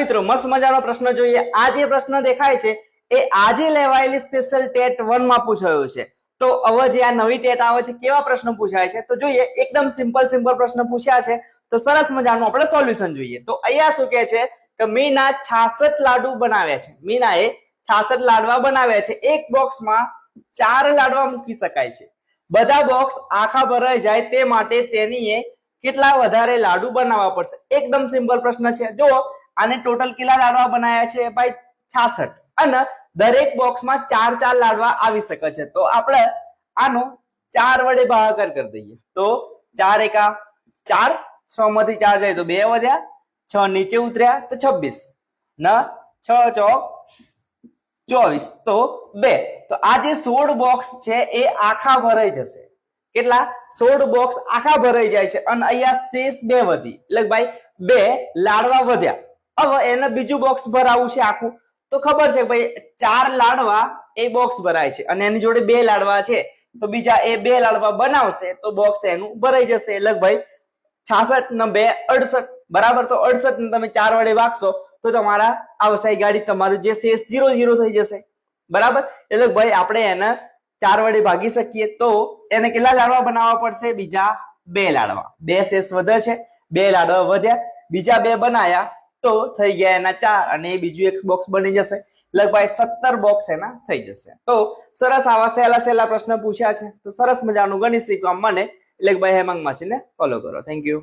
મિત્રો મસ્ત મજાનો પ્રશ્ન જોઈએ। આ જે પ્રશ્ન દેખાય છે એ આજે લેવાયેલી સ્પેશિયલ ટેટ 1 માં પૂછાયો છે। તો હવે જે આ નવી ટેટ આવે છે કેવા પ્રશ્ન પૂછાય છે તો જોઈએ। એકદમ સિમ્પલ પ્રશ્ન પૂછ્યા છે તો સરસ મજાનું આપણે સોલ્યુશન જોઈએ। તો અહીંયા શું કહે છે કે મીના 66 લાડુ બનાવ્યા છે। મીનાએ 66 લાડવા બનાવ્યા છે। એક બોક્સમાં 4 લાડવા મૂકી શકાય છે। બધા બોક્સ આખા ભરાઈ જાય તે માટે તેનીએ કેટલા વધારે લાડુ બનાવવા પડશે। એકદમ સિમ્પલ પ્રશ્ન છે। જો આને ટોટલ કેટલા લાડવા બનાવ્યા છે ભાઈ 66 અને દરેક બોક્સમાં 4 લાડવા આવી શકે છે। તો આપણે આનો 4 વડે ભાગાકાર કરી દઈએ। તો 4 એકા 4, 6 માંથી 4 જાય તો 2 વધ્યા, 6 નીચે ઉતર્યા તો 26 ના 6 ચોક 24 તો 2। તો આ જે 16 બોક્સ છે એ આખા ભરાઈ જશે। કેટલા 16 બોક્સ આખા ભરાઈ જાય છે અને અહીંયા શેષ 2 વધી એટલે ભાઈ 2 લાડવા વધ્યા। હવે એને બીજું બોક્સ ભરાવું છે આખું તો ખબર છે ભાઈ 4 લાડવા એ બોક્સ ભરાય છે અને એની જોડે 2 લાડવા છે તો બીજા એ 2 લાડવા બનાવશે તો બોક્સ એનું ભરાઈ જશે। એટલે ભાઈ 66 ને 2 68 બરાબર। તો 68 ને તમે 4 વડે ભાગશો તો તમારા આવશે ગાડી તમારું જે શેષ 0 થઈ જશે બરાબર। એટલે ભાઈ આપણે એને 4 વડે ભાગી શકીએ તો એને કેટલા લાડવા બનાવવા પડશે બીજા 2 લાડવા। 2 શેષ વધે છે, 2 લાડવા વધ્યા, બીજા 2 બનાયા તો થઈ ગયા એના 4 અને બીજું એક બોક્સ બની જશે। લગભગ 17 બોક્સ એના થઈ જશે। તો સરસ આવા સહેલા પ્રશ્ન પૂછ્યા છે તો સરસ મજાનું ગણિત શીખવા મને એટલે ભાઈ હેમાંગ માછીને ફોલો કરો। Thank you.